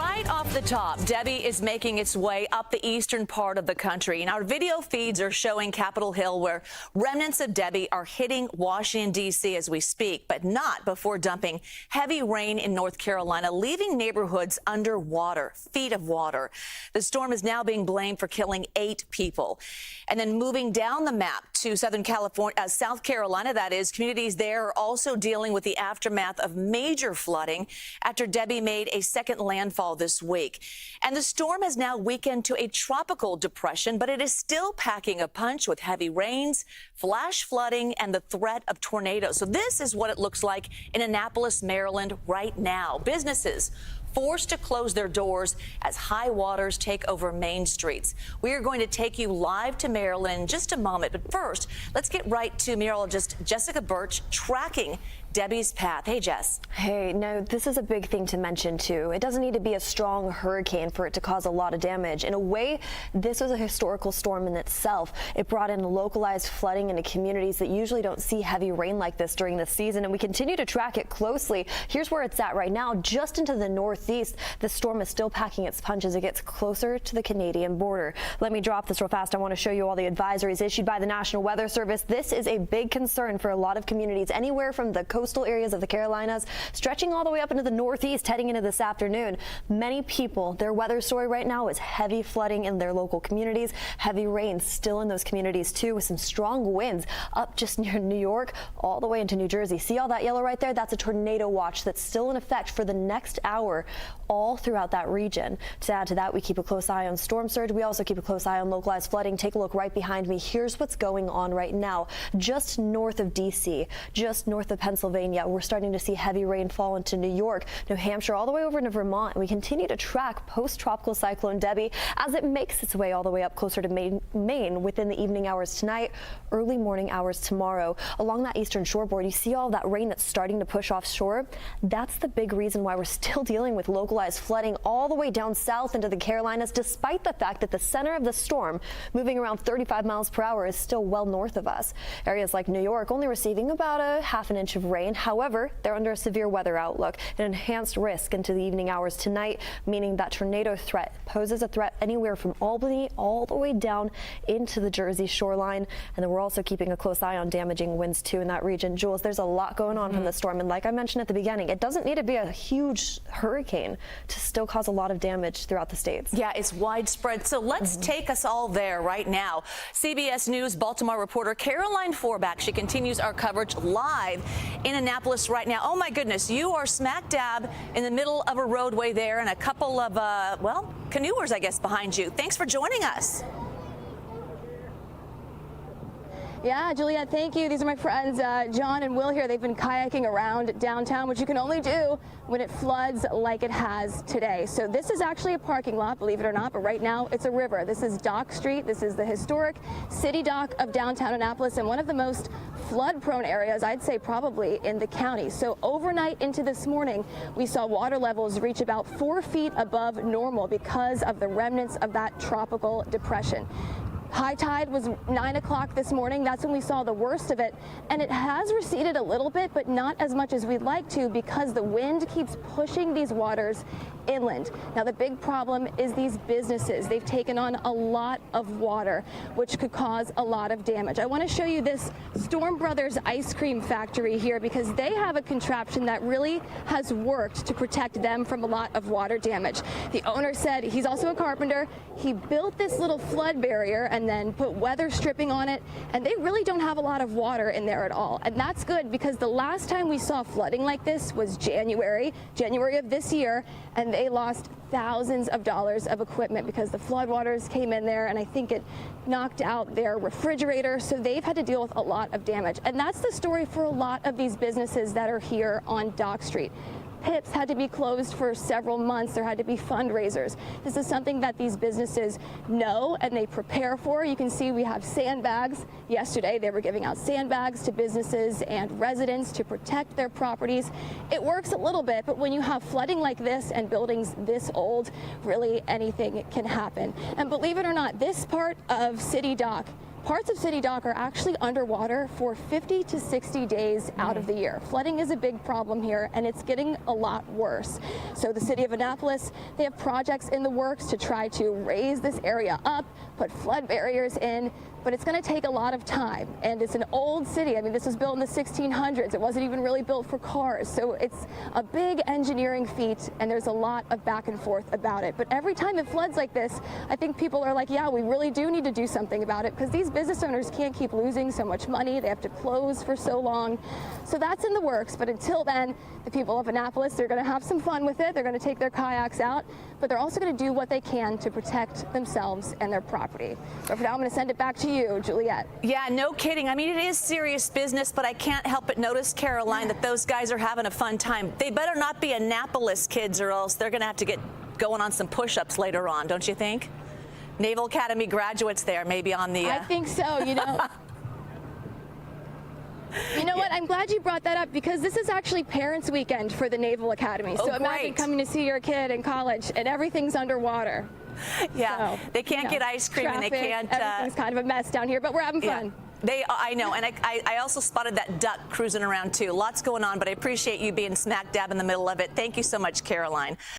Right off the top, Debby is making its way up the eastern part of the country. And our video feeds are showing Capitol Hill, where remnants of Debby are hitting Washington, D.C. as we speak, but not before dumping heavy rain in North Carolina, leaving neighborhoods underwater, feet of water. The storm is now being blamed for killing 8 people. And then moving down the map to Southern California, South Carolina, that is, communities there are also dealing with the aftermath of major flooding after Debby made a second landfall this week. And the storm has now weakened to a tropical depression, but it is still packing a punch with heavy rains, flash flooding, and the threat of tornadoes. So this is what it looks like in Annapolis, Maryland right now. Businesses forced to close their doors as high waters take over main streets. We are going to take you live to Maryland in just a moment. But first, let's get right to meteorologist Jessica Burch tracking Debby's path. Hey, Jess. Hey, no, this is a big thing to mention, too. It doesn't need to be a strong hurricane for it to cause a lot of damage. In a way, this was a historical storm in itself. It brought in localized flooding into communities that usually don't see heavy rain like this during the season, and we continue to track it closely. Here's where it's at right now, just into the northeast. The storm is still packing its punch as it gets closer to the Canadian border. Let me drop this real fast. I want to show you all the advisories issued by the National Weather Service. This is a big concern for a lot of communities, anywhere from the coastal areas of the Carolinas, stretching all the way up into the northeast, heading into this afternoon. Many people, their weather story right now is heavy flooding in their local communities, heavy rains still in those communities too, with some strong winds up just near New York all the way into New Jersey. See all that yellow right there? That's a tornado watch that's still in effect for the next hour all throughout that region. To add to that, we keep a close eye on storm surge. We also keep a close eye on localized flooding. Take a look right behind me. Here's what's going on right now. Just north of D.C., just north of Pennsylvania, we're starting to see heavy rainfall into New York, New Hampshire, all the way over to Vermont. And we continue to track post-tropical cyclone Debby as it makes its way all the way up closer to Maine within the evening hours tonight, early morning hours tomorrow. Along that eastern shoreboard, you see all that rain that's starting to push offshore. That's the big reason why we're still dealing with localized flooding all the way down south into the Carolinas, despite the fact that the center of the storm, moving around 35 miles per hour, is still well north of us. Areas like New York only receiving about a half an inch of rain. However, they're under a severe weather outlook, an enhanced risk into the evening hours tonight, meaning that tornado threat poses a threat anywhere from Albany all the way down into the Jersey shoreline. And then we're also keeping a close eye on damaging winds too in that region. Jules, there's a lot going on from the storm, and like I mentioned at the beginning, it doesn't need to be a huge hurricane to still cause a lot of damage throughout the states. Yeah, it's widespread. So let's take us all there right now. CBS News Baltimore reporter Caroline Foreback, she continues our coverage live in Annapolis right now. Oh my goodness, you are smack dab in the middle of a roadway there, and a couple of, well, canoers, I guess, behind you. Thanks for joining us. Yeah, Juliet, thank you. These are my friends, John and Will here. They've been kayaking around downtown, which you can only do when it floods like it has today. So this is actually a parking lot, believe it or not, but right now it's a river. This is Dock Street. This is the historic city dock of downtown Annapolis, and one of the most flood-prone areas, I'd say probably in the county. So overnight into this morning, we saw water levels reach about 4 feet above normal because of the remnants of that tropical depression. High tide was 9 o'clock this morning. That's when we saw the worst of it. And it has receded a little bit, but not as much as we'd like to, because the wind keeps pushing these waters inland. Now, the big problem is these businesses. They've taken on a lot of water, which could cause a lot of damage. I want to show you this Storm Brothers ice cream factory here, because they have a contraption that really has worked to protect them from a lot of water damage. The owner said he's also a carpenter. He built this little flood barrier and then put weather stripping on it, and they really don't have a lot of water in there at all. And that's good, because the last time we saw flooding like this was January of this year, and they lost thousands of dollars of equipment because the floodwaters came in there, and I think it knocked out their refrigerator. So they've had to deal with a lot of damage. And that's the story for a lot of these businesses that are here on Dock Street. Pips had to be closed for several months. There had to be fundraisers. This is something that these businesses know and they prepare for. You can see we have sandbags. Yesterday, they were giving out sandbags to businesses and residents to protect their properties. It works a little bit, but when you have flooding like this and buildings this old, really anything can happen. And believe it or not, this part of City Dock parts of City Dock are actually underwater for 50 to 60 days out of the year. Flooding is a big problem here, and it's getting a lot worse. So the city of Annapolis, they have projects in the works to try to raise this area up, put flood barriers in, but it's going to take a lot of time. And it's an old city. I mean, this was built in the 1600s. It wasn't even really built for cars. So it's a big engineering feat, and there's a lot of back and forth about it. But every time it floods like this, I think people are like, yeah, we really do need to do something about it, because these business owners can't keep losing so much money. They have to close for so long. So that's in the works. But until then, the people of Annapolis, they're going to have some fun with it. They're going to take their kayaks out, but they're also going to do what they can to protect themselves and their property. But for now, I'm going to send it back to you, Juliet. Yeah, no kidding. I mean, it is serious business, but I can't help but notice, Caroline, that those guys are having a fun time. They better not be Annapolis kids, or else they're going to have to get going on some push-ups later on, don't you think? Naval Academy graduates there, maybe on the... I think so, you know. You know what? I'm glad you brought that up, because this is actually Parents' Weekend for the Naval Academy. So imagine coming to see your kid in college and everything's underwater. Yeah, so, they can't get ice cream, traffic, and they can't... everything's kind of a mess down here, but we're having fun. I know, and I also spotted that duck cruising around too. Lots going on, but I appreciate you being smack dab in the middle of it. Thank you so much, Caroline.